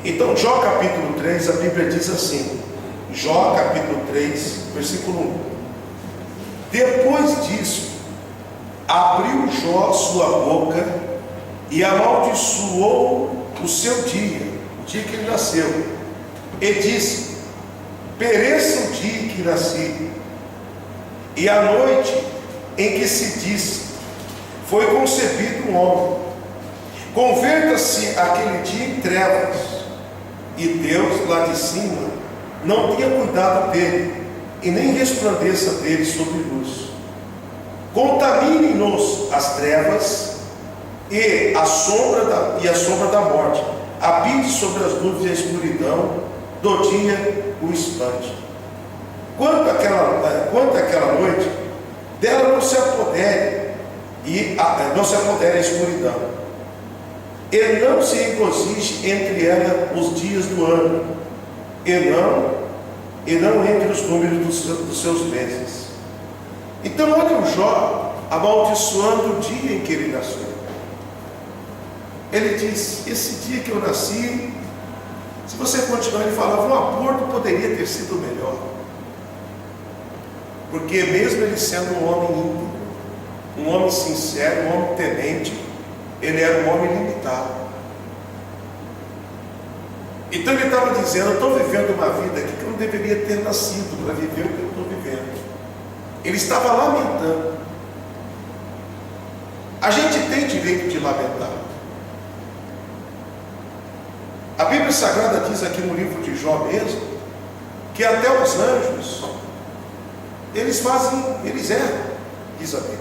Então, Jó capítulo 3, a Bíblia diz assim, Jó capítulo 3, versículo 1. Depois disso, abriu Jó sua boca e amaldiçoou o seu dia, o dia que ele nasceu, e disse: pereça o dia em que nasci, e a noite em que se disse, foi concebido um homem. Converta-se aquele dia em trevas, e Deus lá de cima não tinha cuidado dele, e nem resplandeça dele sobre luz. Contamine-nos as trevas e a sombra da morte, habite sobre as nuvens e a escuridão do dia o espante. Quanto àquela noite, dela não se apodere a escuridão, e não se regozije entre ela os dias do ano, e não entre os números dos seus meses. Então olha o Jó amaldiçoando o dia em que ele nasceu. Ele diz: esse dia que eu nasci, se você continuar, ele falava, um aborto poderia ter sido melhor, porque mesmo ele sendo um homem íntegro, um homem sincero, um homem temente, ele era um homem limitado. Então ele estava dizendo: eu estou vivendo uma vida aqui que eu não deveria ter nascido para viver o que eu estou vivendo. Ele estava lamentando. A gente tem direito de lamentar. A Bíblia Sagrada diz aqui no livro de Jó mesmo, que até os anjos, eles erram, diz a Bíblia,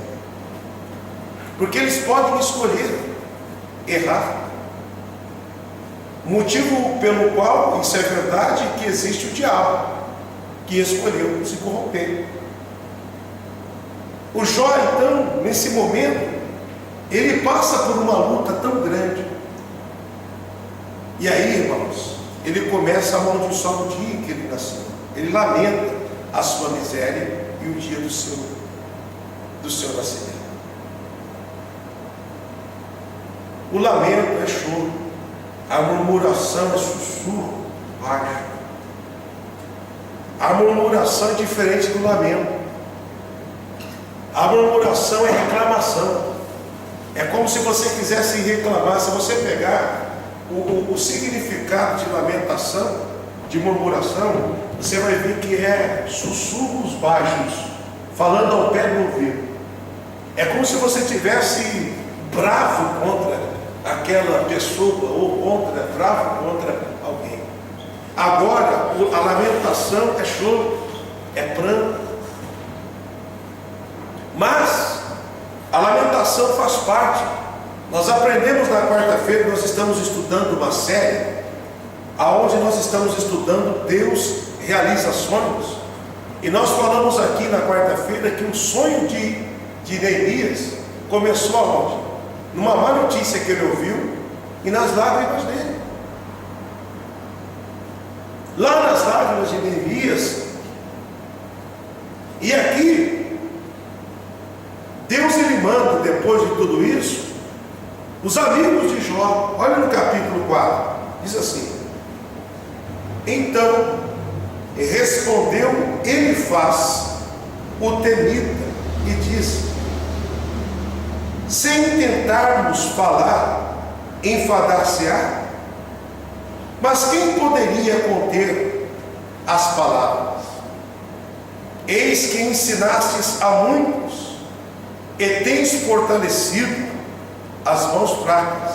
porque eles podem escolher errar. Motivo pelo qual, isso é verdade, que existe o diabo, que escolheu se corromper. O Jó, então, nesse momento, ele passa por uma luta tão grande. E aí, irmãos, ele começa a amaldiçoar o dia em que ele nasceu. Ele lamenta a sua miséria e o dia do seu nascimento. O lamento é choro, a murmuração é sussurro baixo. A murmuração é diferente do lamento. A murmuração é reclamação. É como se você quisesse reclamar. Se você pegar o significado de lamentação, de murmuração, você vai ver que é sussurros baixos, falando ao pé do ouvido. É como se você estivesse bravo contra aquela pessoa, ou bravo contra alguém. Agora, a lamentação é choro, é pranto. Mas a lamentação faz parte. Nós aprendemos na quarta-feira, nós estamos estudando uma série, aonde nós estamos estudando Deus realiza sonhos. E nós falamos aqui na quarta-feira que o sonho de Neemias começou aonde? Numa má notícia que ele ouviu e nas lágrimas dele. Lá nas lágrimas de Neemias. E aqui, Deus ele manda, depois de tudo isso, os amigos de Jó. Olha no capítulo 4, diz assim: então respondeu Elifaz, o temita, e disse: sem tentarmos falar, enfadar-se-á? Mas quem poderia conter as palavras? Eis que ensinastes a muitos, e tens fortalecido as mãos fracas.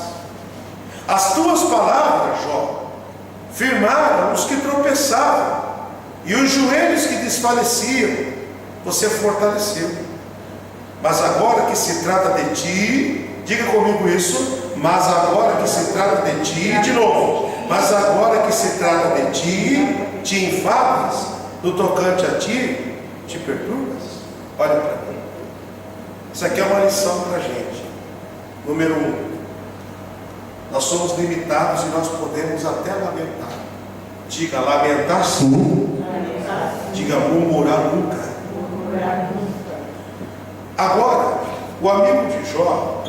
As tuas palavras, Jó, firmaram os que tropeçavam, e os joelhos que desfaleciam, você fortaleceu. Mas agora que se trata de ti, diga comigo isso, mas agora que se trata de ti, de novo, mas agora que se trata de ti, te enfadas, no tocante a ti, te perturbas. Olha para mim, isso aqui é uma lição para a gente. Número 1, nós somos limitados e nós podemos até lamentar. Diga lamentar sim, diga murmurar nunca. Agora, o amigo de Jó,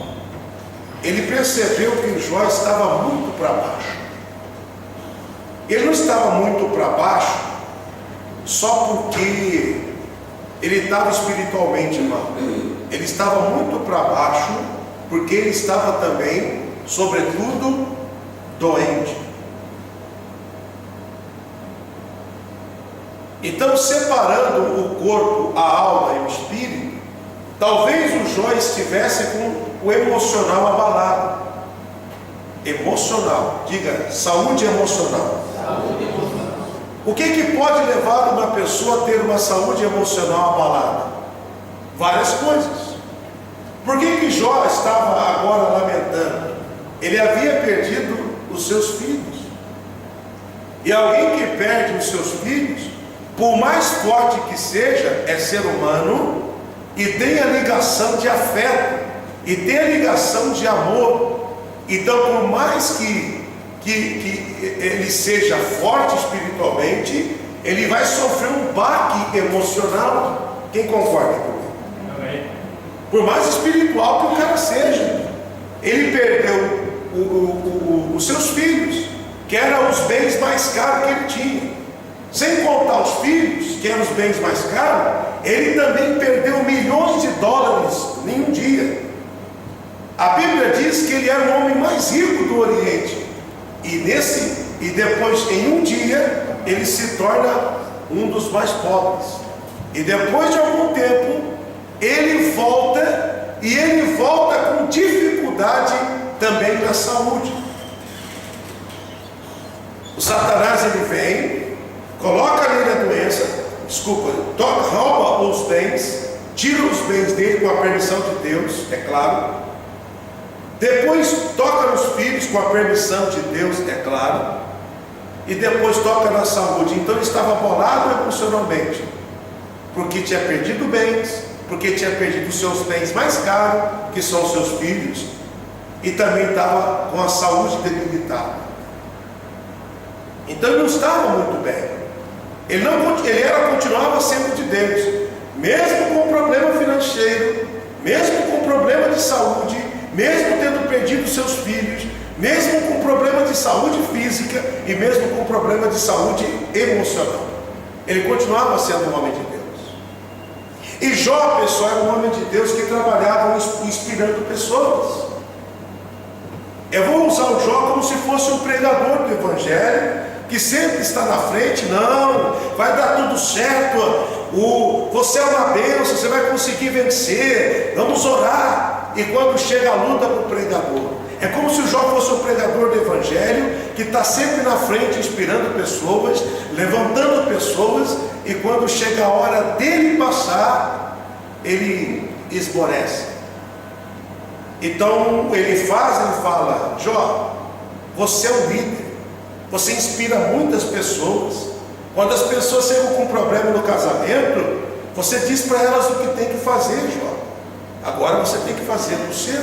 ele percebeu que Jó estava muito para baixo. Ele não estava muito para baixo só porque ele estava espiritualmente mal. Ele estava muito para baixo porque ele estava também, sobretudo, doente. Então, separando o corpo, a alma e o espírito, talvez o Jó estivesse com o emocional abalado. Emocional, diga, saúde emocional. Saúde emocional. O que pode levar uma pessoa a ter uma saúde emocional abalada? Várias coisas. Por que Jó estava agora lamentando? Ele havia perdido os seus filhos. E alguém que perde os seus filhos, por mais forte que seja, é ser humano e tem a ligação de afeto e tem a ligação de amor. Então, por mais que ele seja forte espiritualmente, ele vai sofrer um baque emocional. Quem concorda comigo? Amém. Por mais espiritual que o cara seja, ele perdeu os seus filhos, que eram os bens mais caros que ele tinha. Sem contar os filhos, que eram os bens mais caros, ele também perdeu milhões de dólares em um dia. A Bíblia diz que ele era o homem mais rico do Oriente. E depois, em um dia, ele se torna um dos mais pobres. E depois de algum tempo, ele volta, e ele volta com dificuldade também na saúde. O Satanás, ele vem, coloca nele a doença, rouba os bens, tira os bens dele com a permissão de Deus, é claro. Depois toca nos filhos com a permissão de Deus, é claro. E depois toca na saúde. Então ele estava abalado emocionalmente, porque tinha perdido bens, porque tinha perdido os seus bens mais caros, que são os seus filhos, e também estava com a saúde debilitada. Então ele não estava muito bem. Ele continuava sendo de Deus, mesmo com problema financeiro, mesmo com problema de saúde, mesmo tendo perdido seus filhos, mesmo com problema de saúde física e mesmo com problema de saúde emocional. Ele continuava sendo um homem de Deus. E Jó, pessoal, era um homem de Deus que trabalhava inspirando pessoas. Eu vou usar o Jó como se fosse um pregador do Evangelho, que sempre está na frente. Não, vai dar tudo certo, você é uma bênção, você vai conseguir vencer, vamos orar. E quando chega a luta para o pregador, é como se o Jó fosse um pregador do Evangelho, que está sempre na frente, inspirando pessoas, levantando pessoas, e quando chega a hora dele passar, ele esmorece. Então ele fala: Jó, você é um líder, você inspira muitas pessoas. Quando as pessoas chegam com problema no casamento, você diz para elas o que tem que fazer, Jó. Agora você tem que fazer o seu.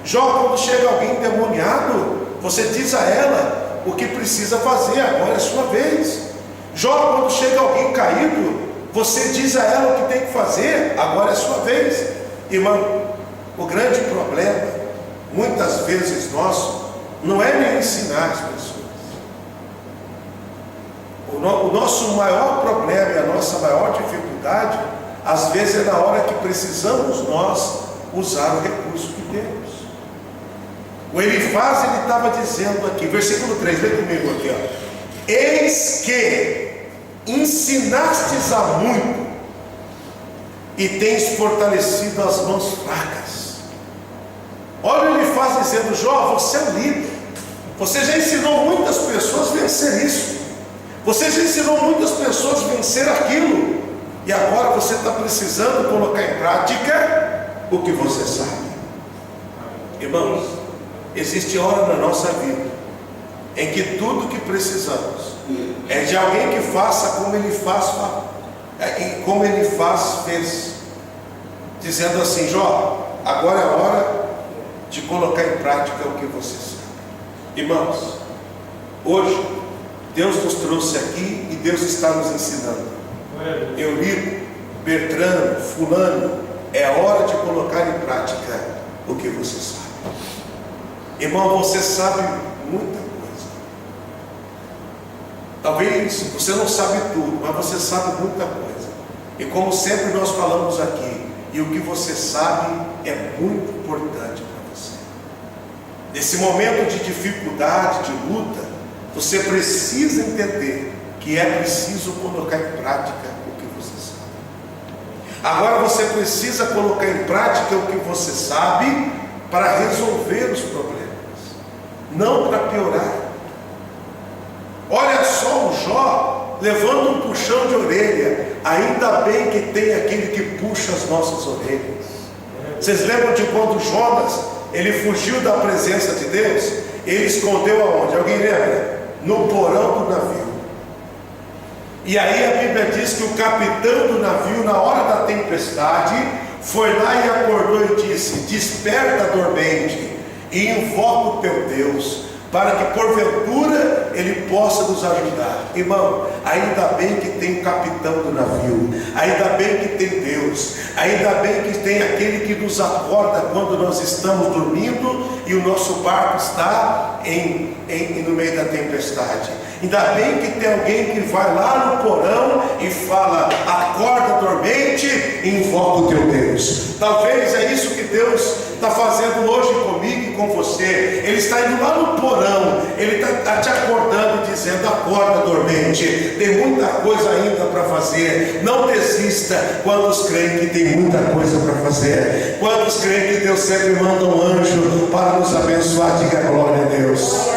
Jó, quando chega alguém endemoniado, você diz a ela o que precisa fazer, agora é sua vez. Jó, quando chega alguém caído, você diz a ela o que tem que fazer, agora é sua vez. Irmão, o grande problema, muitas vezes nosso, não é nem ensinar as pessoas. O nosso maior problema e a nossa maior dificuldade, às vezes é na hora que precisamos nós usar o recurso que temos. O Elifaz, ele estava dizendo aqui, versículo 3, lê comigo aqui, ó. Eis que ensinastes a muito e tens fortalecido as mãos fracas. Olha o Elifaz dizendo: Jó, você é um líder, você já ensinou muitas pessoas a vencer isso, você já ensinou muitas pessoas a vencer aquilo, e agora você está precisando colocar em prática o que você sabe. Irmãos, existe hora na nossa vida em que tudo que precisamos é de alguém que faça como ele fez, dizendo assim: Jó, agora é a hora de colocar em prática o que você sabe. Irmãos, hoje Deus nos trouxe aqui e Deus está nos ensinando. Eurico, Bertrano, fulano, é hora de colocar em prática o que você sabe. Irmão, você sabe muita coisa. Talvez você não sabe tudo, mas você sabe muita coisa. E como sempre nós falamos aqui, e o que você sabe é muito importante para você. Nesse momento de dificuldade, de luta, você precisa entender que é preciso colocar em prática o que você sabe. Agora você precisa colocar em prática o que você sabe para resolver os problemas, não para piorar. Olha só o Jó levando um puxão de orelha. Ainda bem que tem aquele que puxa as nossas orelhas. Vocês lembram de quando Jonas, ele fugiu da presença de Deus? Ele escondeu aonde? Alguém lembra? No porão do navio. E aí a Bíblia diz que o capitão do navio, na hora da tempestade, foi lá e acordou e disse: desperta, dormente, e invoca o teu Deus, para que porventura ele possa nos ajudar. Irmão, ainda bem que tem o capitão do navio, ainda bem que tem Deus, ainda bem que tem aquele que nos acorda quando nós estamos dormindo e o nosso barco está no meio da tempestade. Ainda bem que tem alguém que vai lá no porão e fala: acorda, dormente, e invoca o teu Deus. Talvez é isso que Deus está fazendo hoje comigo e com você. Ele está indo lá no porão, ele está te acordando e dizendo: acorda, dormente, tem muita coisa ainda para fazer. Não desista. Quantos creem que tem muita coisa para fazer? Quantos creem que Deus sempre manda um anjo para nos abençoar? Diga glória a Deus.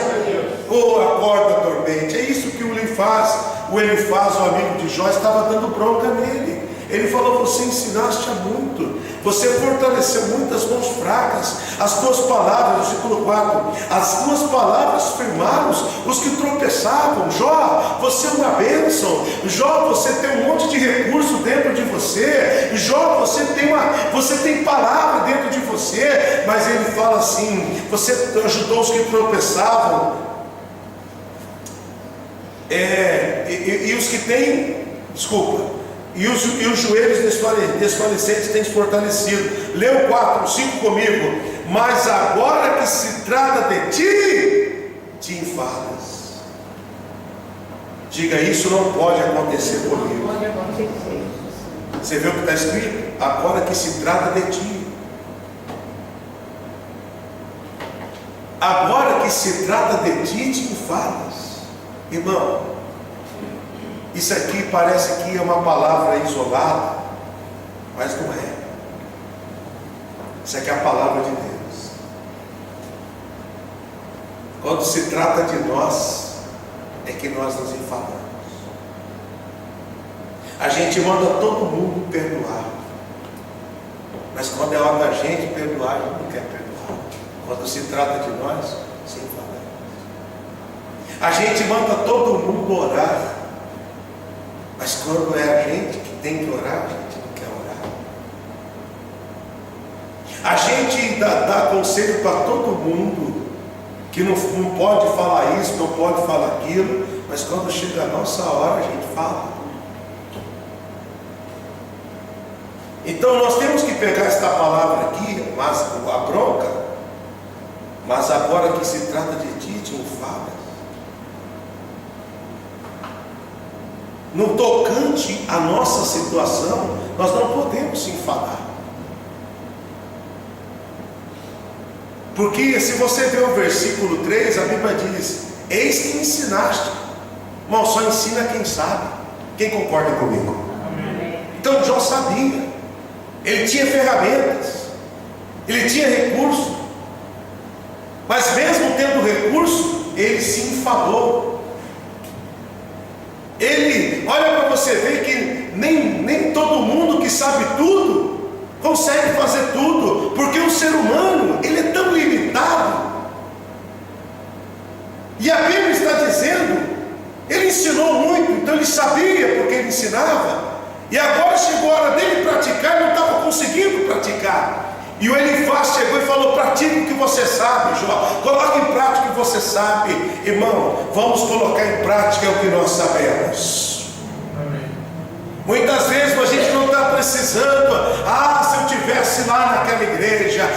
Oh, acorda, dormente. É isso que o Elifaz, o amigo de Jó, estava dando bronca nele. Ele falou: você ensinaste a muito, você fortaleceu muitas mãos fracas, as tuas palavras, versículo 4, as tuas palavras firmaram os que tropeçavam. Jó, você é uma bênção. Jó, você tem um monte de recurso dentro de você. Jó, você tem palavra dentro de você. Mas ele fala assim: você ajudou os que tropeçavam, e os que têm, e os joelhos desfalecentes têm se fortalecido. Lê o 4, 5 comigo. Mas agora que se trata de ti, te enfadas. Diga: isso não pode acontecer comigo. Você vê o que está escrito? Agora que se trata de ti. Agora que se trata de ti, te enfadas. Irmão, isso aqui parece que é uma palavra isolada, mas não é. Isso aqui é a palavra de Deus. Quando se trata de nós, é que nós nos enfadamos. A gente manda todo mundo perdoar, mas quando é hora da gente perdoar, a gente não quer perdoar. Quando se trata de nós, se enfadamos. A gente manda todo mundo orar, mas quando é a gente que tem que orar, a gente não quer orar. A gente dá conselho para todo mundo, que não pode falar isso, não pode falar aquilo, mas quando chega a nossa hora, a gente fala. Então nós temos que pegar esta palavra aqui, mas a bronca, mas agora que se trata de ti, te enfadas. No tocante à nossa situação, nós não podemos se enfadar. Porque se você ver o versículo 3, a Bíblia diz: eis que ensinaste. Irmão, só ensina quem sabe. Quem concorda comigo? Então Jó sabia. Ele tinha ferramentas, ele tinha recurso, mas mesmo tendo recurso, ele se enfadou. Ele, olha para você ver que nem todo mundo que sabe tudo consegue fazer tudo, porque o ser humano, ele é tão limitado. E a Bíblia está dizendo, ele ensinou muito, então ele sabia porque ele ensinava. E agora chegou a hora dele praticar, ele não estava conseguindo praticar. E o Elifaz chegou e falou: pratique o que você sabe, Jó, coloque em prática o que você sabe. Irmão, vamos colocar em prática o que nós sabemos. Amém. Muitas vezes a gente não está precisando: se eu tivesse lá naquela igreja,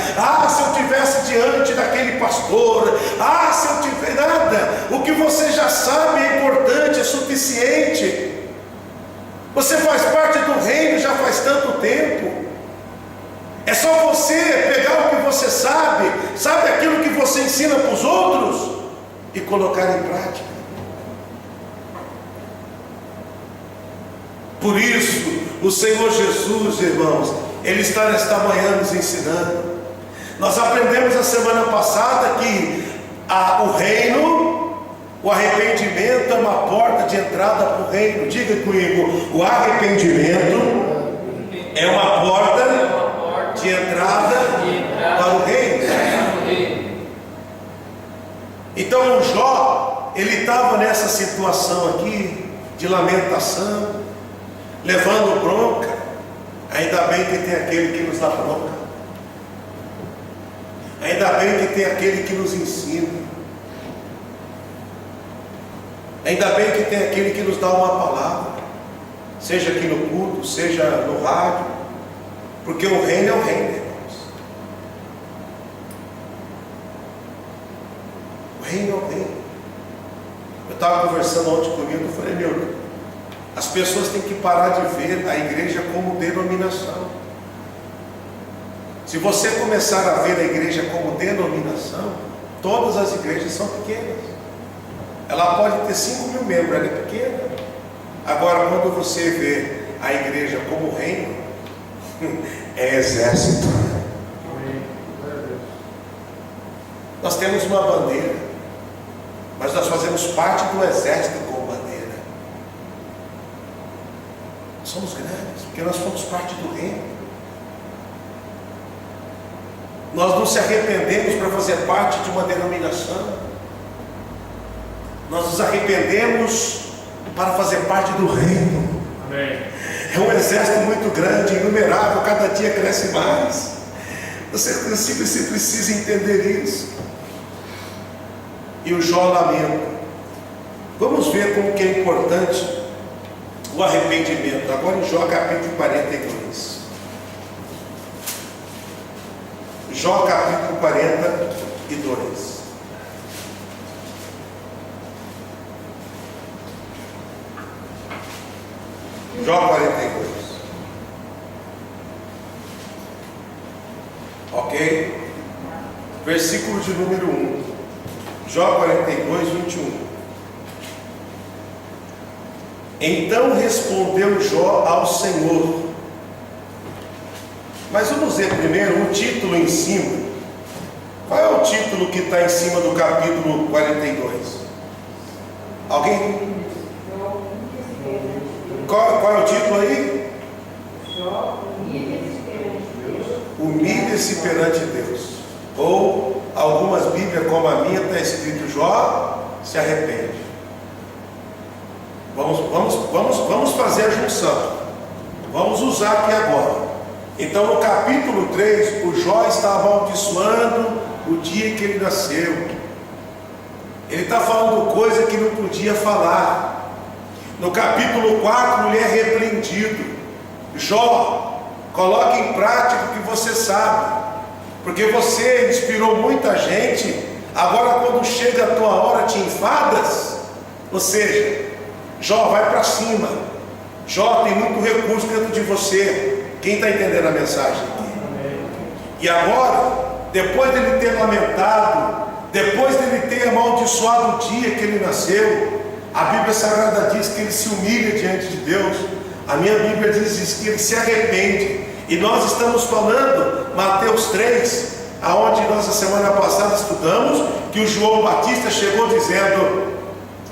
se eu tivesse diante daquele pastor, se eu tiver nada. O que você já sabe é importante, é suficiente. suficiente. Você faz parte do reino já faz tanto tempo. É só você pegar o que você sabe aquilo que você ensina para os outros e colocar em prática. Por isso, o Senhor Jesus, irmãos, Ele está nesta manhã nos ensinando. Nós aprendemos a semana passada que o reino, o arrependimento é uma porta de entrada para o reino. Diga comigo, o arrependimento é uma porta de entrada para o reino. Então o Jó, ele estava nessa situação aqui, de lamentação, levando bronca. Ainda bem que tem aquele que nos dá bronca. Ainda bem que tem aquele que nos ensina. Ainda bem que tem aquele que nos dá uma palavra, seja aqui no culto, seja no rádio, porque o reino é o reino, irmãos. O reino é o reino. Eu estava conversando ontem comigo, eu falei, meu, as pessoas têm que parar de ver a igreja como denominação. Se você começar a ver a igreja como denominação, todas as igrejas são pequenas. Ela pode ter 5.000 membros, ela é pequena. Agora, quando você vê a igreja como reino, é exército. Nós temos uma bandeira, mas nós fazemos parte do exército com bandeira. Somos grandes, porque nós somos parte do reino. Nós não se arrependemos para fazer parte de uma denominação. Nós nos arrependemos para fazer parte do reino. Amém. É um exército muito grande, inumerável, cada dia cresce mais. Você precisa entender isso. E o Jó lamenta. Vamos ver como que é importante o arrependimento. Agora em Jó capítulo 42. Jó capítulo 42. Jó 42. Ok? Versículo de número 1. Jó 42, 21. Então respondeu Jó ao Senhor. Mas vamos ver primeiro o título em cima. Qual é o título que está em cima do capítulo 42? Alguém? Qual é o título aí? Humilhe-se perante Deus. Ou algumas Bíblias, como a minha, está escrito Jó se arrepende. Vamos fazer a junção. Vamos usar aqui agora. Então no capítulo 3, o Jó estava amaldiçoando o dia que ele nasceu. Ele está falando coisa que não podia falar. No capítulo 4, ele é repreendido. Jó, coloque em prática o que você sabe, porque você inspirou muita gente. Agora quando chega a tua hora te enfadas. Ou seja, Jó, vai para cima. Jó, tem muito recurso dentro de você. Quem está entendendo a mensagem aqui? E agora, depois dele ter lamentado, depois dele ter amaldiçoado o dia que ele nasceu, a Bíblia Sagrada diz que ele se humilha diante de Deus. A minha Bíblia diz que ele se arrepende. E nós estamos falando Mateus 3, aonde nós a semana passada estudamos que o João Batista chegou dizendo: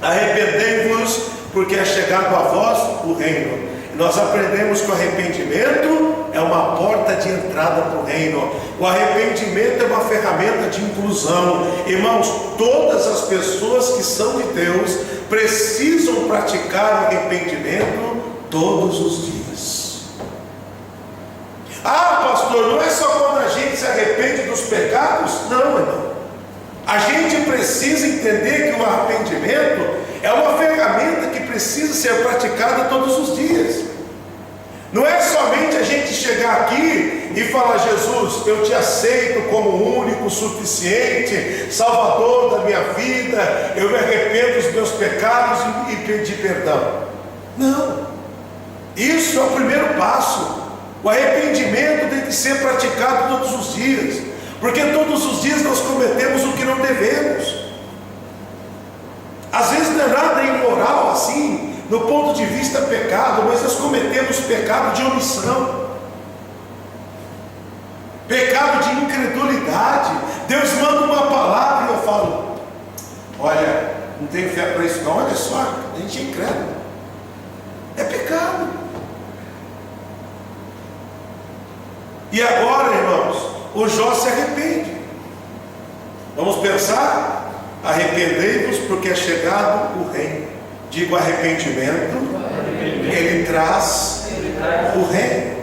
arrependei-vos, porque é chegado a vós o reino. E nós aprendemos que o arrependimento é uma porta de entrada para o reino. O arrependimento é uma ferramenta de inclusão. Irmãos, todas as pessoas que são de Deus precisam praticar o arrependimento todos os dias. Ah, pastor, não é só quando a gente se arrepende dos pecados? Não, irmão. A gente precisa entender que o arrependimento é uma ferramenta que precisa ser praticada todos os dias. Não é somente a gente chegar aqui e falar: Jesus, eu te aceito como o único, suficiente Salvador da minha vida, eu me arrependo dos meus pecados e pedir perdão. Não, isso é o primeiro passo. O arrependimento tem que ser praticado todos os dias, porque todos os dias nós cometemos o que não devemos. Às vezes não é nada imoral assim, no ponto de vista pecado, mas nós cometemos pecado de omissão, pecado de incredulidade. Deus manda uma palavra e eu falo: olha, não tenho fé para isso não. Olha só, a gente é incrédulo. É pecado. E agora, irmãos, o Jó se arrepende. Vamos pensar? Arrependei-vos, porque é chegado o reino. Digo, arrependimento, ele traz o reino.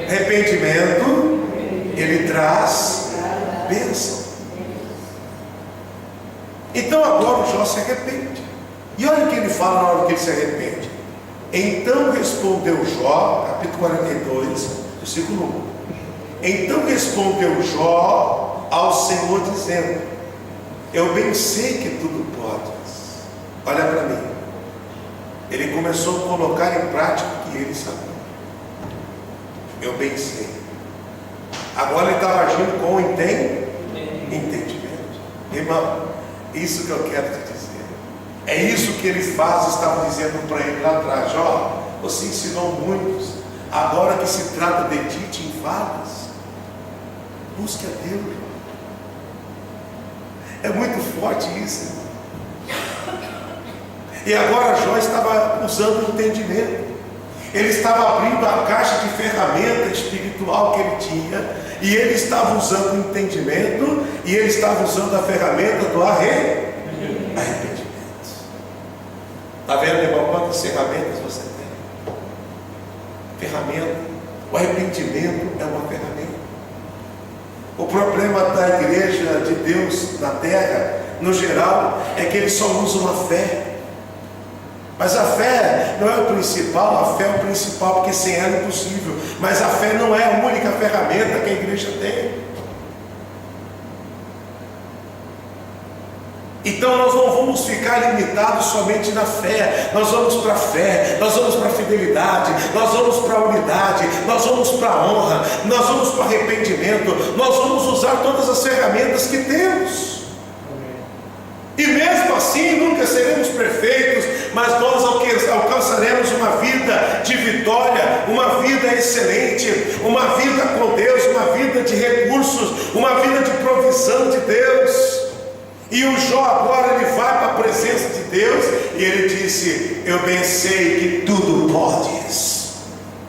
Arrependimento, ele traz bênção. Então agora o Jó se arrepende. E olha o que ele fala na hora que ele se arrepende. Então respondeu Jó, capítulo 42, versículo 1. Então respondeu Jó ao Senhor, dizendo: eu bem sei que tudo podes. Olha para mim. Ele começou a colocar em prática o que ele sabia. Eu bem sei. Agora ele estava agindo com entendimento. Irmão, isso que eu quero te dizer. É isso que ele faz, estava dizendo para ele lá atrás: Jó, você ensinou muitos, agora que se trata de ti, te enfadas. Busque a Deus. É muito forte isso, irmão. E agora Jó estava usando o entendimento. Ele estava abrindo a caixa de ferramenta espiritual que ele tinha, e ele estava usando o entendimento, e ele estava usando a ferramenta do arrependimento. Está vendo, irmão, quantas ferramentas você tem? Ferramenta. O arrependimento é uma ferramenta. O problema da igreja de Deus na terra, no geral, é que eles só usam a fé. Mas a fé não é o principal. A fé é o principal, porque sem ela é impossível. Mas a fé não é a única ferramenta que a igreja tem. Então nós não vamos ficar limitados somente na fé. Nós vamos para a fé, nós vamos para a fidelidade, nós vamos para a unidade, nós vamos para a honra, nós vamos para o arrependimento, nós vamos usar todas as ferramentas que temos. E mesmo assim nunca seremos perfeitos, mas nós alcançaremos uma vida de vitória, uma vida excelente, uma vida com Deus, uma vida de recursos, uma vida de provisão de Deus. E o Jó agora ele vai para a presença de Deus e ele disse: eu bem sei que tudo podes.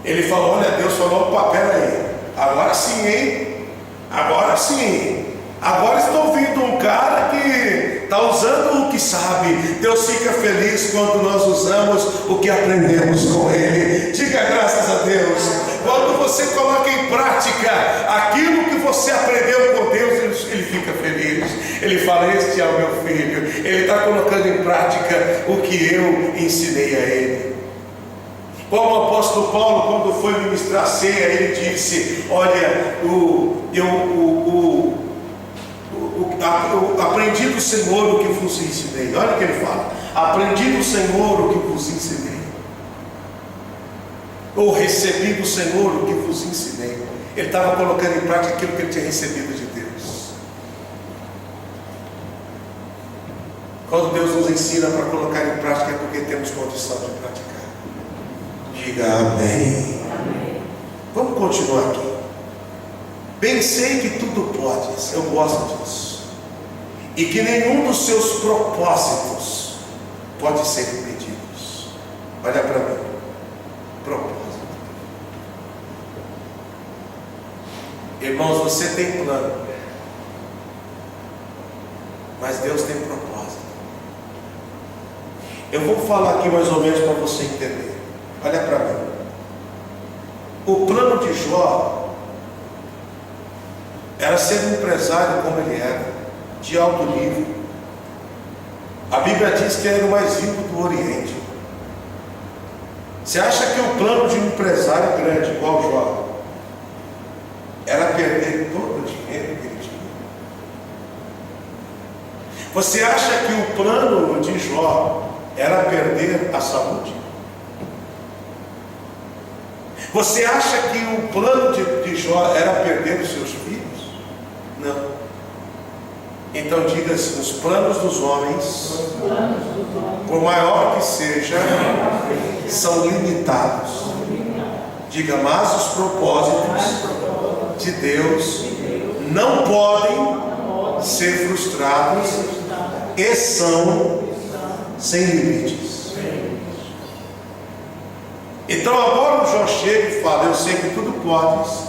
Ele falou: olha, Deus falou: opa, peraí, agora sim, hein? Agora sim. Agora estou ouvindo um cara que está usando o que sabe. Deus fica feliz quando nós usamos o que aprendemos com ele. Diga graças a Deus. Quando você coloca em prática aquilo que você aprendeu com Deus, ele fica feliz. Ele fala: este é o meu filho. Ele está colocando em prática o que eu ensinei a ele. Como o apóstolo Paulo, quando foi ministrar a ceia, ele disse: olha, aprendi do Senhor o que vos ensinei. Olha o que ele fala: aprendi do Senhor o que vos ensinei, ou recebi do Senhor o que vos ensinei. Ele estava colocando em prática aquilo que ele tinha recebido de Deus. Quando Deus nos ensina para colocar em prática, é porque temos condição de praticar. Diga amém. Amém. Vamos continuar aqui. Bem sei que tudo podes. Eu gosto disso. E que nenhum dos seus propósitos pode ser impedido. Olha para mim. Propósito. Irmãos, você tem plano, mas Deus tem propósito. Eu vou falar aqui mais ou menos para você entender. Olha para mim. O plano de Jó era ser um empresário como ele era, de alto nível. A Bíblia diz que ele era o mais rico do Oriente. Você acha que o plano de um empresário grande igual Jó Você acha que o plano de Jó era perder a saúde? Você acha que o plano de Jó era perder os seus filhos? Não. Então diga assim: os planos dos homens, por maior que seja, são limitados. Diga: mas os propósitos de Deus não podem ser frustrados e são sem limites. Então agora o Jó chega e fala: eu sei que tudo podes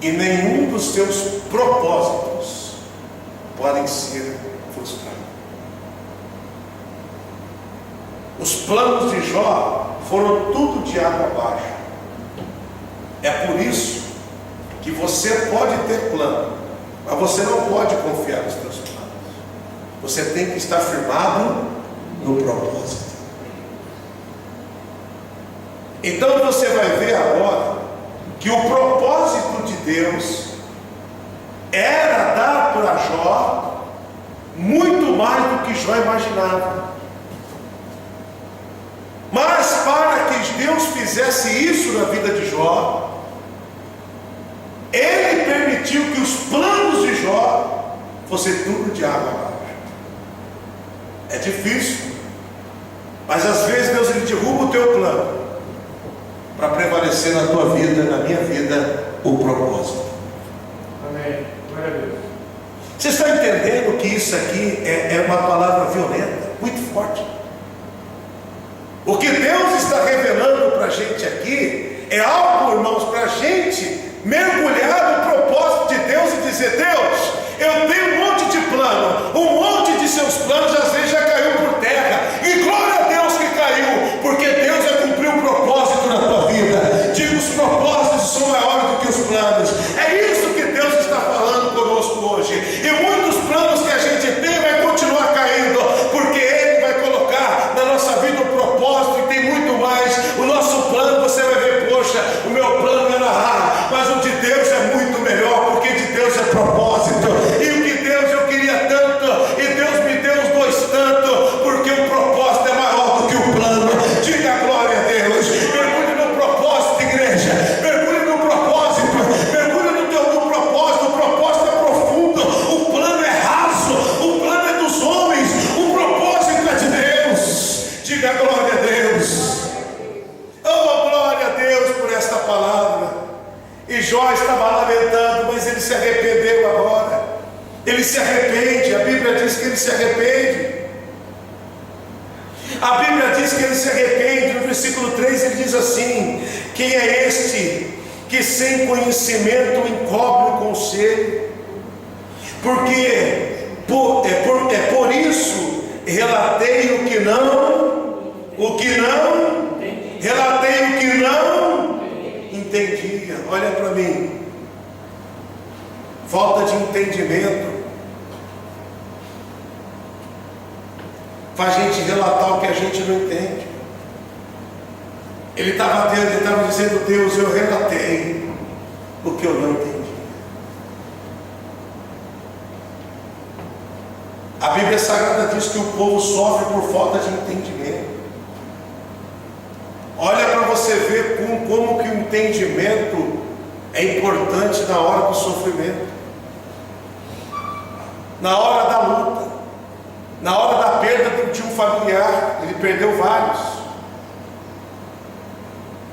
e nenhum dos teus propósitos podem ser frustrados. Os planos de Jó foram tudo de água abaixo. É por isso que você pode ter plano, mas você não pode confiar nos seus planos. Você tem que estar firmado no propósito. Então você vai ver agora que o propósito de Deus era dar para Jó muito mais do que Jó imaginava. Mas para que Deus fizesse isso na vida de Jó, Ele permitiu que os planos de Jó fossem tudo de água abaixo. É difícil, mas às vezes Deus ele derruba o teu plano para prevalecer na tua vida, na minha vida, o propósito. Amém. Glória a Deus. Você está entendendo que isso aqui é uma palavra violenta, muito forte? O que Deus está revelando para a gente aqui é algo, irmãos, para a gente mergulhar no propósito de Deus e dizer: Deus, eu tenho um monte de plano, um monte de seus planos às vezes já caiu por terra, e glória a Deus que caiu, porque Deus vai cumprir um propósito na tua vida. Diga: os propósitos são maiores do que os planos. É isso que Deus está falando conosco hoje, e muitos planos que a gente tem vai continuar caindo, porque Ele vai colocar na nossa vida um propósito, e tem muito mais. O nosso plano, você vai ver: poxa, o meu plano é narrar, mas o de Deus é muito melhor, porque de Deus é propósito, e o que Deus eu queria tanto, e Deus me deu os dois tanto, porque o propósito é maior do que o plano. Diga glória a Deus. Mergulhe no propósito, igreja, mergulhe no propósito, mergulhe no propósito. O propósito é profundo, o plano é raso, o plano é dos homens, o propósito é de Deus. Diga glória a Deus. Oh, glória a Deus por esta palavra. E Jó estava lamentando, mas ele se arrependeu agora. Ele se arrepende. A Bíblia diz que ele se arrepende. A Bíblia diz que ele se arrepende. No versículo 3 ele diz assim: quem é este que sem conhecimento encobre o conselho? Porque por isso relatei relatei o que não entendia. Olha para mim, falta de entendimento faz a gente relatar o que a gente não entende. Ele estava dizendo: Deus, eu relatei o que eu não entendi. A Bíblia Sagrada diz que o povo sofre por falta de entendimento. Olha para você ver como que o entendimento é importante na hora do sofrimento, na hora da luta, na hora da perda de um familiar. Ele perdeu vários.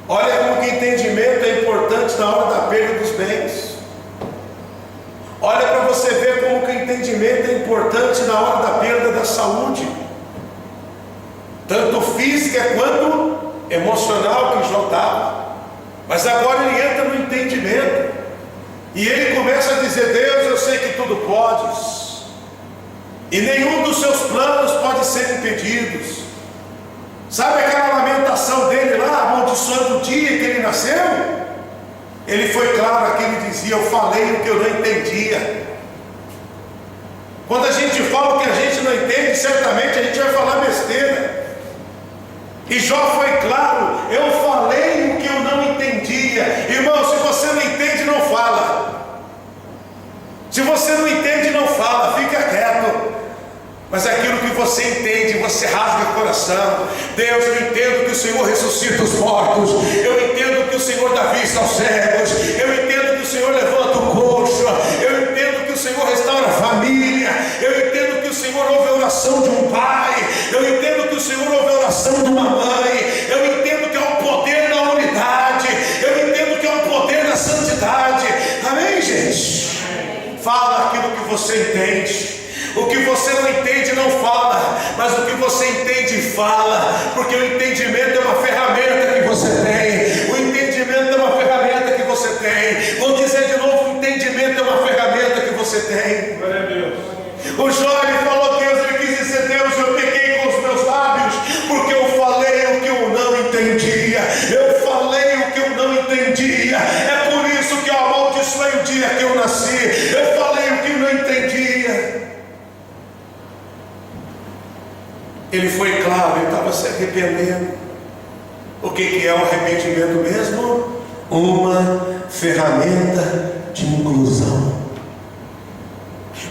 Olha como que o entendimento é importante na hora da perda dos bens. Olha para você ver como que o entendimento é importante na hora da perda da saúde, tanto física quanto emocional, que Jó estava. Mas agora ele entra no entendimento, e ele começa a dizer: Deus, eu sei que tudo podes, e nenhum dos seus planos pode ser impedidos. Sabe aquela lamentação dele lá, amaldiçoando o dia que ele nasceu? Ele foi claro aqui, ele dizia: eu falei o que eu não entendia. Quando a gente fala o que a gente não entende, certamente a gente vai falar besteira. E Jó foi claro: eu falei o que eu não entendia. Irmão, se você não entende, não fala. Se você não entende, não fala, fica quieto. mas aquilo que você entende, você rasga o coração. Deus, eu entendo que o Senhor ressuscita os mortos, eu entendo que o Senhor dá vista aos cegos, eu entendo que o Senhor levanta o coxo, eu entendo que o Senhor restaura a família, eu entendo que o Senhor ouve a oração de um pai, eu entendo que o Senhor ouve a oração de uma mãe, eu entendo que há um poder na unidade, eu entendo que há um poder na santidade. Amém, gente? Fala aquilo que você entende. O que você não entende não fala, mas o que você entende fala, porque o entendimento é uma ferramenta que você tem. O entendimento é uma ferramenta que você tem. Vou dizer de novo, o entendimento é uma ferramenta que você tem. Glória a Deus. O Jó, ele falou: Deus, ele quis dizer: Deus, eu pequei com os meus lábios, porque eu falei o que eu não entendia. Eu falei o que eu não entendia. É por isso que eu amaldiçoei o dia que eu nasci. Eu falei o que eu não entendia. Ele foi claro, ele estava se arrependendo. O que é o arrependimento mesmo? Uma ferramenta de inclusão.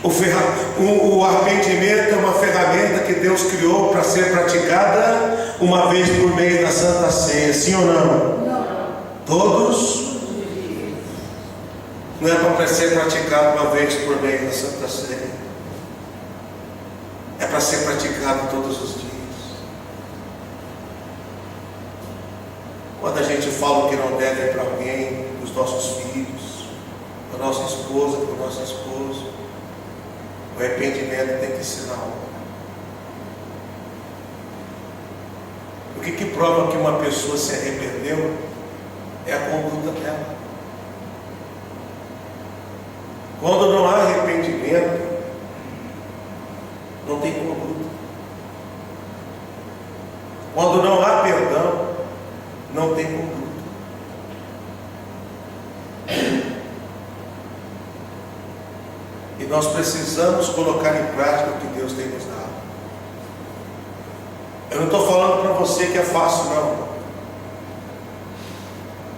O arrependimento é uma ferramenta que Deus criou para ser praticada uma vez por mês na Santa Ceia, sim ou não? Não. Todos? Não é para ser praticado uma vez por mês na Santa Ceia. É para ser praticado todos os dias. Quando a gente fala o que não deve para alguém, para os nossos filhos, para a nossa esposa, para o nosso esposo, o arrependimento tem que ser na hora. O que prova que uma pessoa se arrependeu é a conduta dela. Quando não há arrependimento, não tem conduta. Quando não há perdão, não tem conduta. E nós precisamos colocar em prática o que Deus tem nos dado. Eu não estou falando para você que é fácil, não.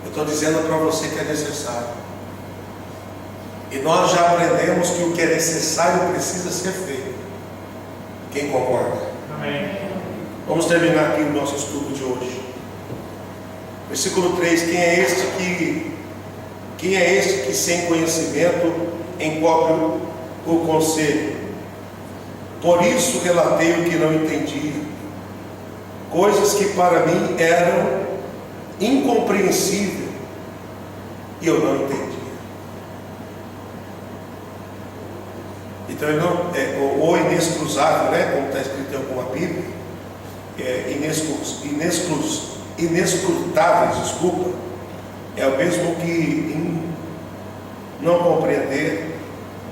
Eu estou dizendo para você que é necessário. E nós já aprendemos que o que é necessário precisa ser feito. Quem concorda? Amém. Vamos terminar aqui o nosso estudo de hoje. Versículo 3: Quem é este que sem conhecimento encobre o conselho? Por isso relatei o que não entendia, coisas que para mim eram incompreensíveis e eu não entendia. Então ele não, ou inescruzável, né, como está escrito em alguma Bíblia, inescrutáveis, desculpa, é o mesmo que não compreender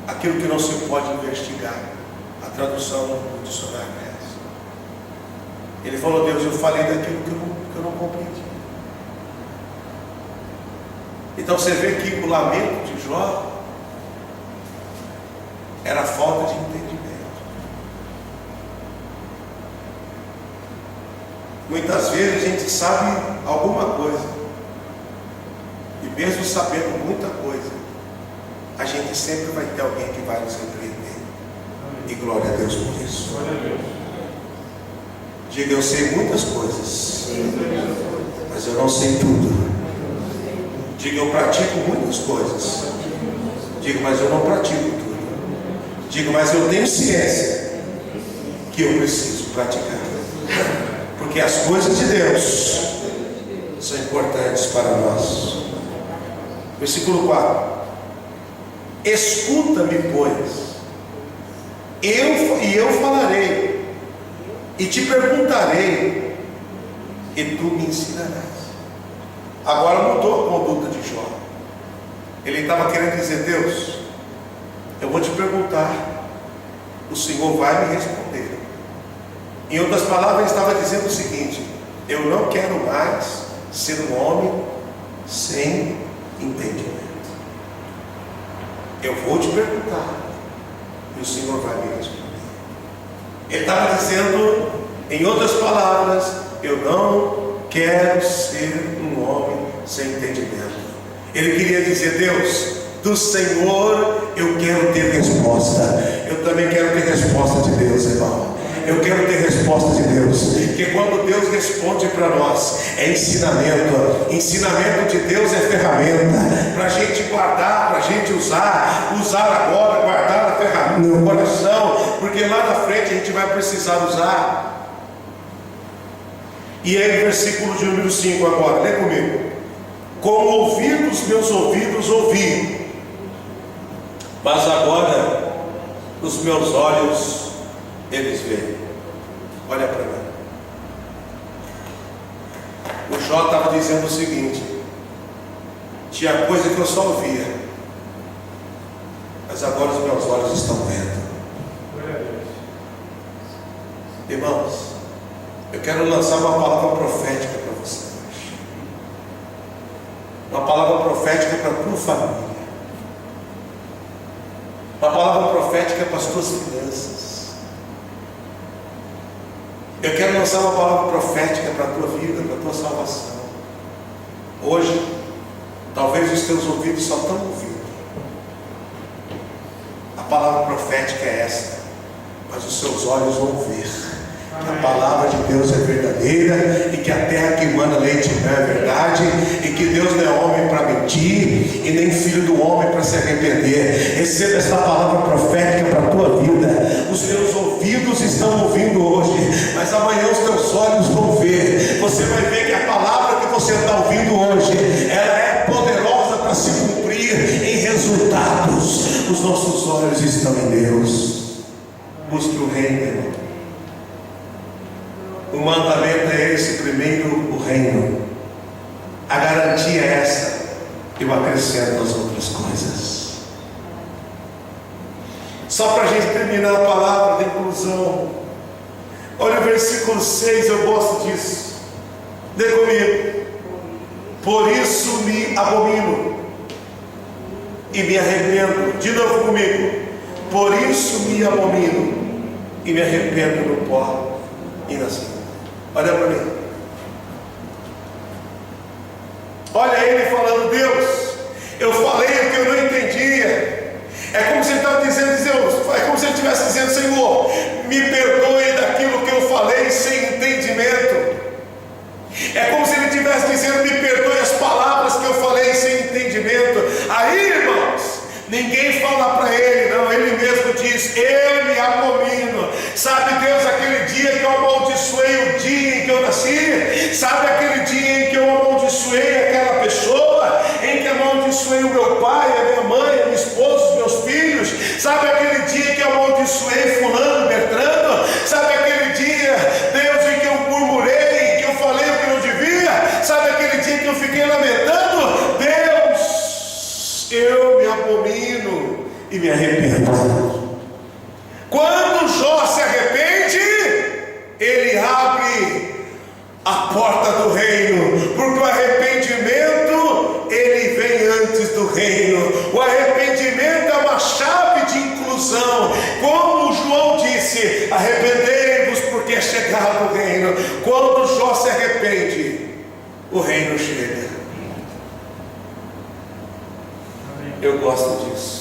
aquilo que não se pode investigar. A tradução do dicionário é essa. Ele falou: Deus, eu falei daquilo que eu não compreendi. Então você vê que o lamento de Jó era falta de entendimento. Muitas vezes a gente sabe alguma coisa, e mesmo sabendo muita coisa, a gente sempre vai ter alguém que vai nos repreender. E glória a Deus por isso. Glória a Deus. Diga: eu sei muitas coisas, mas eu não sei tudo. Diga: eu pratico muitas coisas. Diga: mas eu não pratico tudo. Diga: mas eu tenho ciência que eu preciso praticar. Porque as coisas de Deus são importantes para nós. Versículo 4: escuta-me, pois, eu falarei, e te perguntarei, e tu me ensinarás. Agora mudou a conduta de Jó. Ele estava querendo dizer: Deus, eu vou te perguntar, o Senhor vai me responder. Em outras palavras, ele estava dizendo o seguinte: eu não quero mais ser um homem sem entendimento. Eu vou te perguntar, e o Senhor vai me responder. Ele estava dizendo, em outras palavras, eu não quero ser um homem sem entendimento. Ele queria dizer: Deus, do Senhor eu quero ter resposta. Eu também quero ter resposta de Deus, irmão. Eu quero ter resposta de Deus. Porque quando Deus responde para nós, é ensinamento. Ensinamento de Deus é ferramenta para a gente guardar, para a gente usar agora, guardar na ferramenta, no coração, porque lá na frente a gente vai precisar usar. E aí, versículo de número 5 agora, lê comigo. Com ouvidos, meus ouvidos ouvi, mas agora os meus olhos eles veem. Olha para mim. O Jó estava dizendo o seguinte: tinha coisa que eu só ouvia, mas agora os meus olhos estão vendo. Irmãos, eu quero lançar uma palavra profética para você hoje. Uma palavra profética para a tua família. Uma palavra profética para as tuas finanças. Eu quero lançar uma palavra profética para a tua vida, para a tua salvação. Hoje, talvez os teus ouvidos só estão ouvindo. A palavra profética é essa, mas os seus olhos vão ver. Que a palavra de Deus é verdadeira e que a terra que emana leite e mel é verdade, e que Deus não é homem para mentir e nem filho do homem para se arrepender. Receba esta palavra profética para a tua vida. Os teus ouvidos estão ouvindo hoje, mas amanhã os teus olhos vão ver. Você vai ver que a palavra que você está ouvindo hoje, ela é poderosa para se cumprir em resultados. Os nossos olhos estão em Deus. Busque o reino, irmão. O mandamento é esse: primeiro o reino. A garantia é essa: eu acrescento as outras coisas. Só para a gente terminar a palavra de inclusão, olha o versículo 6, eu gosto disso. Lê comigo. Por isso me abomino e me arrependo. De novo comigo. Por isso me abomino e me arrependo no pó e na cinza. Olha para mim. Olha ele falando: Deus, eu falei o que eu não entendia. É como se ele estava dizendo, é como se ele estivesse dizendo: Senhor, me perdoe daquilo que eu falei sem entendimento. É como se ele estivesse dizendo: me perdoe as palavras que eu falei sem entendimento. Aí, irmãos, ninguém fala para ele, não, ele mesmo diz: eu me abomino. Sabe, Deus, aquele dia que eu amaldiçoei o dia em que eu nasci, sabe aquele dia em que eu amaldiçoei aquela pessoa, em que amaldiçoei o meu pai, a minha mãe, a minha esposa, os meus filhos, sabe aquele dia que eu amaldiçoei fulano, Bertrando, sabe aquele dia, Deus, em que eu murmurei, em que eu falei o que não devia, sabe aquele dia que eu fiquei lamentando, Deus, eu me abomino e me arrependo. Quando Jó se arrepende, ele abre a porta do reino, porque o arrependimento ele vem antes do reino. O arrependimento é uma chave de inclusão. Como João disse: arrependei-vos porque é chegado o reino. Quando Jó se arrepende, o reino chega. Eu gosto disso.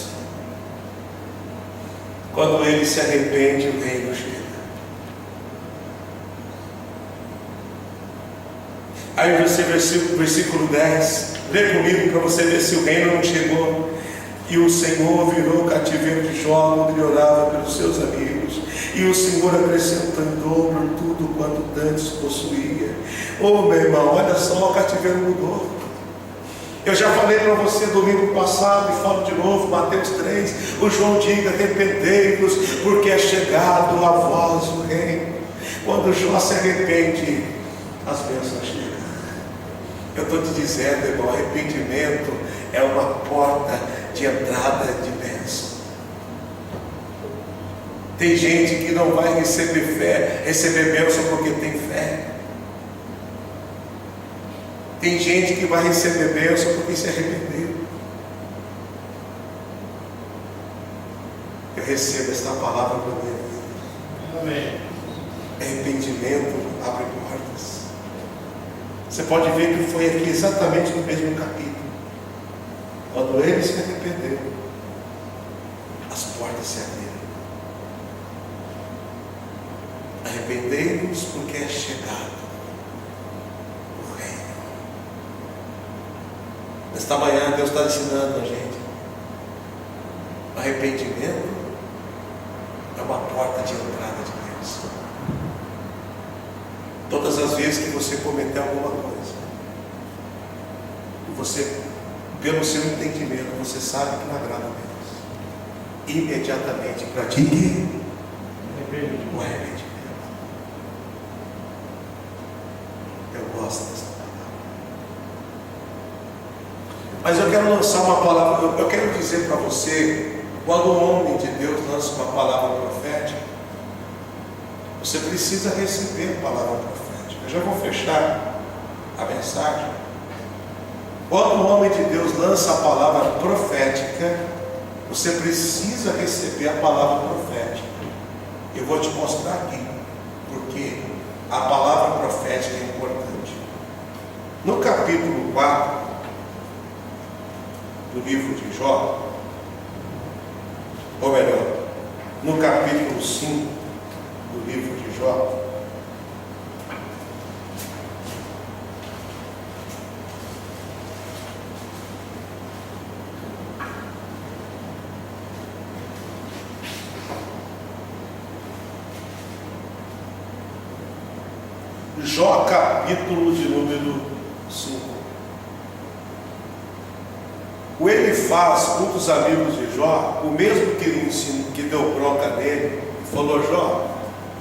Quando ele se arrepende, o reino chega. Aí você, versículo 10, lê comigo para você ver se o reino não chegou. E o Senhor virou o cativeiro de Jó quando ele orava pelos seus amigos, e o Senhor acrescentou em dobro tudo quanto antes possuía. Oh, meu irmão, olha só, o cativeiro mudou. Eu já falei para você domingo passado e falo de novo, Mateus 3, o João diga: arrependei-vos, porque é chegado a vós o reino. Quando Jó se arrepende, as bênçãos chegam. Eu estou te dizendo, irmão, arrependimento é uma porta de entrada de bênção. Tem gente que não vai receber bênção porque tem fé. Tem gente que vai receber bênção porque se arrependeu. Eu recebo esta palavra para minha vida. Amém. Arrependimento abre portas. Você pode ver que foi aqui exatamente no mesmo capítulo. Quando ele se arrependeu, portas se abriram. Arrependei-vos, porque é chegado o reino. Nesta manhã Deus está ensinando a gente. Arrependimento é uma porta de entrada de Deus. Todas as vezes que você cometeu alguma coisa, você, pelo seu entendimento, você sabe que não agrada a Deus, imediatamente pratique o arrependimento. Eu gosto dessa palavra. Mas eu quero lançar uma palavra, eu quero dizer para você, quando um homem de Deus lança uma palavra profética, você precisa receber a palavra profética. Eu já vou fechar a mensagem. Quando um homem de Deus lança a palavra profética, você precisa receber a palavra profética. Eu vou te mostrar aqui, porque a palavra profética é importante. No capítulo 4 do livro de Jó, ou melhor, no capítulo 5 do livro de Jó, Jó capítulo de número 5. O Elifaz, um dos amigos de Jó, o mesmo que lhe ensinou, que deu bronca nele, falou: Jó,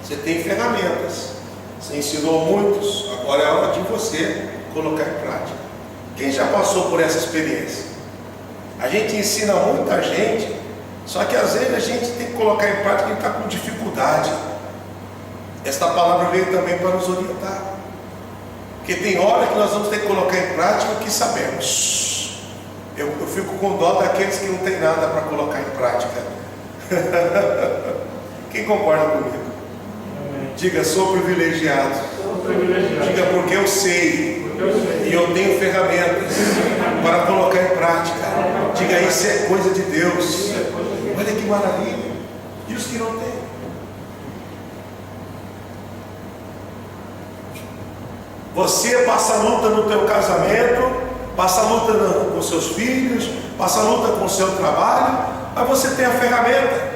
você tem ferramentas, você ensinou muitos, agora é a hora de você colocar em prática. Quem já passou por essa experiência? A gente ensina muita gente, só que às vezes a gente tem que colocar em prática e está com dificuldade. Esta palavra veio também para nos orientar, porque tem hora que nós vamos ter que colocar em prática o que sabemos. Eu fico com dó daqueles que não tem nada para colocar em prática. Quem concorda comigo? Amém. Diga: sou privilegiado. Sou privilegiado. Diga: porque eu sei. E eu tenho ferramentas para colocar em prática. Diga: isso é coisa de Deus. Olha que maravilha. E os que não têm? Você passa luta no teu casamento, passa luta com seus filhos, passa luta com o seu trabalho, mas você tem a ferramenta,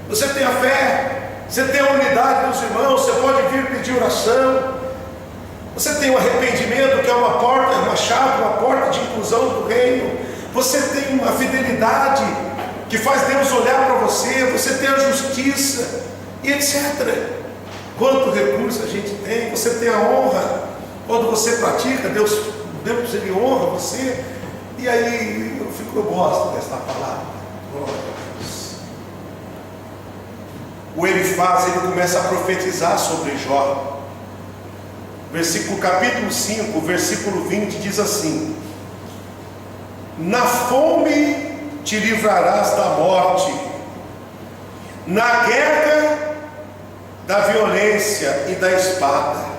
você tem a fé, você tem a unidade dos irmãos, você pode vir pedir oração, você tem o arrependimento, que é uma porta, uma chave, uma porta de inclusão do reino, você tem uma fidelidade que faz Deus olhar para você, você tem a justiça e etc. Quanto recurso a gente tem, você tem a honra. Quando você pratica, Deus ele honra você. E aí eu gosto desta palavra. Glória a Deus. O Elifaz, ele começa a profetizar sobre Jó. Capítulo 5, versículo 20 diz assim: na fome te livrarás da morte, na guerra da violência e da espada.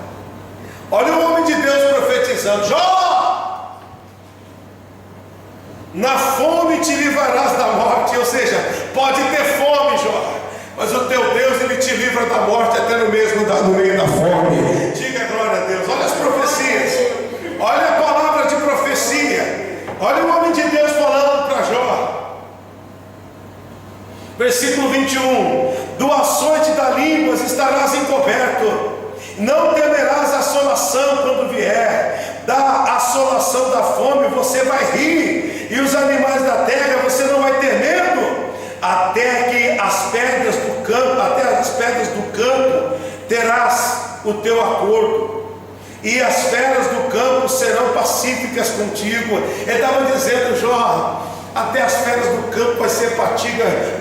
Olha o homem de Deus profetizando: Jó, na fome te livrarás da morte. Ou seja, pode ter fome, Jó, mas o teu Deus, ele te livra da morte até no meio da fome. Diga glória a Deus. Olha as profecias, olha a palavra de profecia, olha o homem de Deus falando para Jó. Versículo 21: do açoite da língua estarás encoberto, não temerás a assolação quando vier, da assolação da fome você vai rir, e os animais da terra você não vai ter medo, até que as pedras do campo terás o teu acordo, e as feras do campo serão pacíficas contigo. Ele estava dizendo: Jó, até as feras do campo vai ser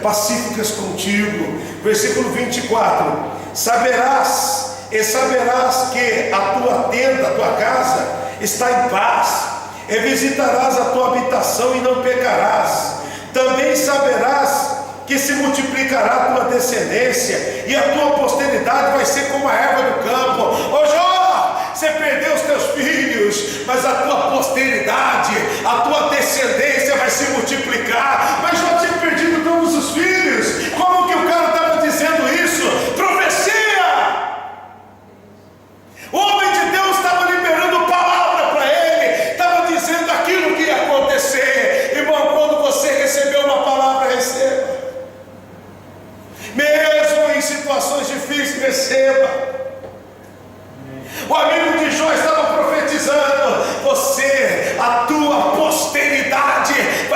pacíficas contigo. Versículo 24: saberás que a tua tenda, a tua casa está em paz, e visitarás a tua habitação e não pecarás. Também saberás que se multiplicará a tua descendência, e a tua posteridade vai ser como a erva do campo. Ô Jó, você perdeu os teus filhos, mas a tua posteridade, a tua descendência vai se multiplicar. Mas Jó tinha perdido todos os filhos.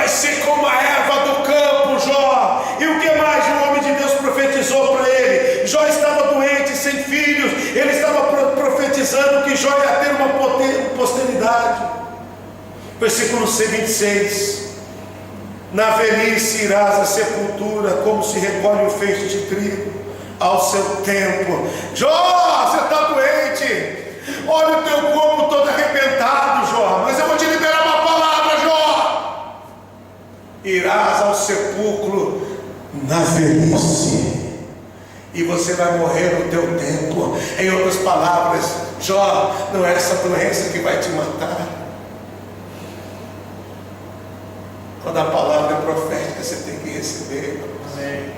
vai ser como a erva do campo, Jó. E o que mais o homem de Deus profetizou para ele? Jó estava doente, sem filhos, ele estava profetizando que Jó ia ter uma posteridade. Versículo 26: na velhice irás à sepultura, como se recolhe o feixe de trigo ao seu tempo. Jó, você está doente, olha o teu corpo todo arrebentado, Jó, mas eu vou te liberar uma palavra, Jó. Irás ao sepulcro na velhice, e você vai morrer no teu tempo. Em outras palavras, Jó, não é essa doença que vai te matar. Quando a palavra é profética, você tem que receber. Amém.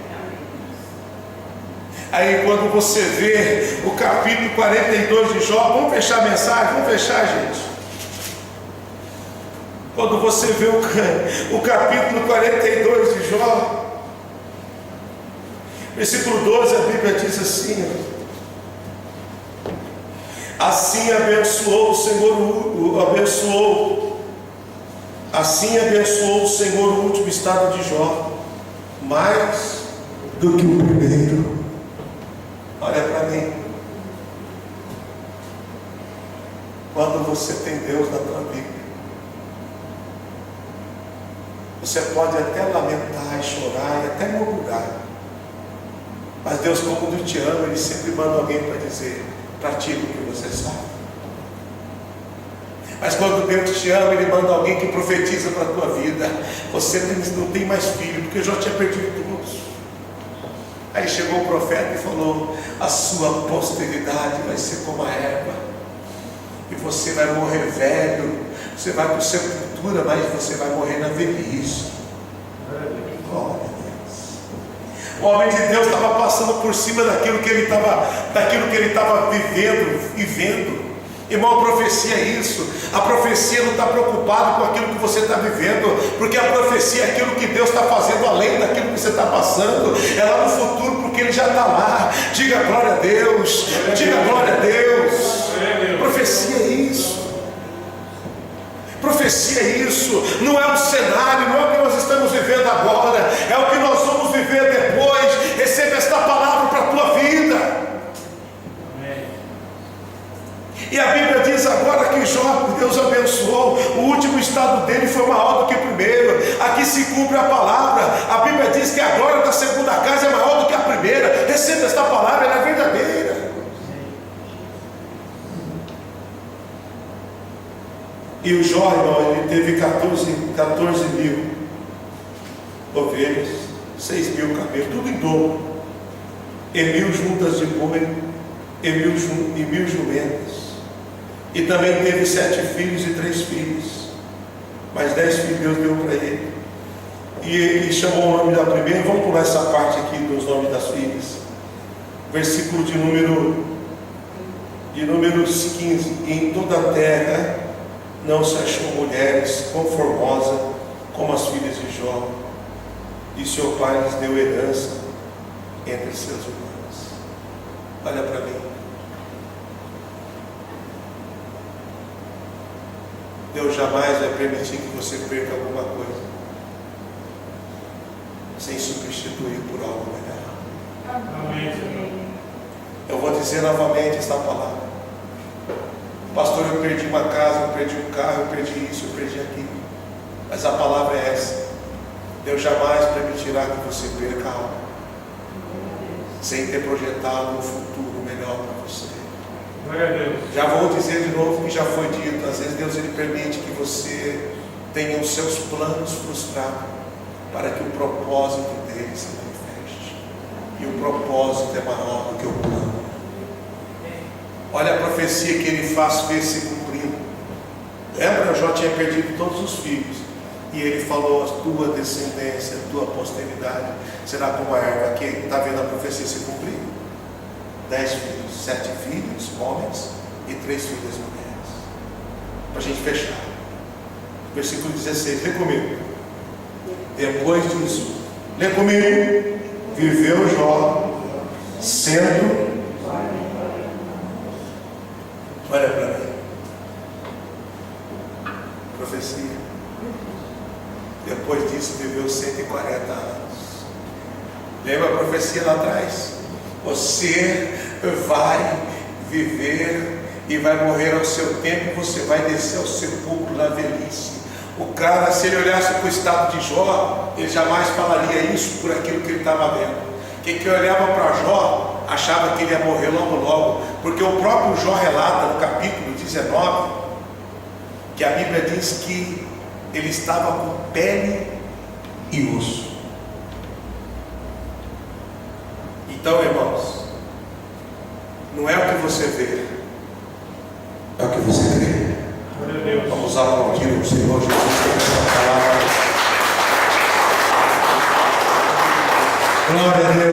Aí quando você vê o capítulo 42 de Jó, vamos fechar a mensagem, vamos fechar, gente. Quando você vê o capítulo 42 de Jó, versículo 12, a Bíblia diz assim: assim abençoou o Senhor, assim abençoou o Senhor o último estado de Jó, mais do que o primeiro. Olha para mim. Quando você tem Deus na tua vida, você pode até lamentar e chorar e até murmurar, mas Deus, como Ele te ama, Ele sempre manda alguém para dizer: pratica o que você sabe. Mas quando Deus te ama, Ele manda alguém que profetiza para a tua vida: você não tem mais filho, porque eu já tinha perdido todos. Aí chegou o profeta e falou: a sua posteridade vai ser como a erva, e você vai morrer velho, você vai para a sepultura, mas você vai morrer na velhice. Glória a Deus. O homem de Deus estava passando por cima daquilo que ele estava vivendo e vendo. Irmão, a profecia é isso. A profecia não está preocupada com aquilo que você está vivendo, porque a profecia é aquilo que Deus está fazendo além daquilo que você está passando. É lá no futuro, porque Ele já está lá. Diga glória a Deus, diga glória a Deus. Profecia é isso. Profecia é isso. Não é um cenário, não é o que nós estamos vivendo agora, é o que nós vamos viver depois. Receba esta palavra para a tua vida. E a Bíblia diz agora que Jó, Deus abençoou, o último estado dele foi maior do que o primeiro. Aqui se cumpre a palavra. A Bíblia diz que a glória da segunda casa é maior do que a primeira. Receba esta palavra, ela é verdadeira. E o Jó, irmão, ele teve 14 mil ovelhas, 6 mil camelos, tudo em dobro, e 1000 juntas de boi, e 1000 jumentas. E também teve 7 filhos e 3 filhas, mas 10 filhos Deus deu para ele. E ele chamou o nome da primeira. Vamos pular essa parte aqui dos nomes das filhas. Versículo de número 15: em toda a terra não se achou mulheres tão formosas como as filhas de Jó, e seu pai lhes deu herança entre seus irmãos. Olha para mim. Deus jamais vai permitir que você perca alguma coisa sem substituir por algo melhor. Amém. Eu vou dizer novamente esta palavra: pastor, eu perdi uma casa, eu perdi um carro, eu perdi isso, eu perdi aquilo. Mas a palavra é essa: Deus jamais permitirá que você perca algo sem ter projetado um futuro melhor para você. Glória a Deus. Já vou dizer de novo que já foi dito: às vezes Deus ele permite que você tenha os seus planos frustrados, para que o propósito dele se manifeste. E o propósito é maior do que o plano. Olha a profecia que ele faz ver se cumprindo. Lembra, Jó tinha perdido todos os filhos, e ele falou: a tua descendência, a tua posteridade será como a erva. Aqui está vendo a profecia se cumprir? 10 filhos, 7 filhos homens e 3 filhas mulheres. Para a gente fechar, versículo 16, lê comigo. Depois disso, lê comigo: viveu Jó sendo, olha para mim, profecia. Depois disso viveu 140 anos. Lembra a profecia lá atrás? Você vai viver e vai morrer ao seu tempo, e você vai descer ao sepulcro na velhice. O cara, se ele olhasse para o estado de Jó, ele jamais falaria isso por aquilo que ele estava vendo. Quem olhava para Jó achava que ele ia morrer logo, porque o próprio Jó relata no capítulo 19 que a Bíblia diz que ele estava com pele e osso. Então, irmãos, não é o que você vê, é o que você crê. Vamos aplaudir o Senhor Jesus por essa palavra. Glória a Deus.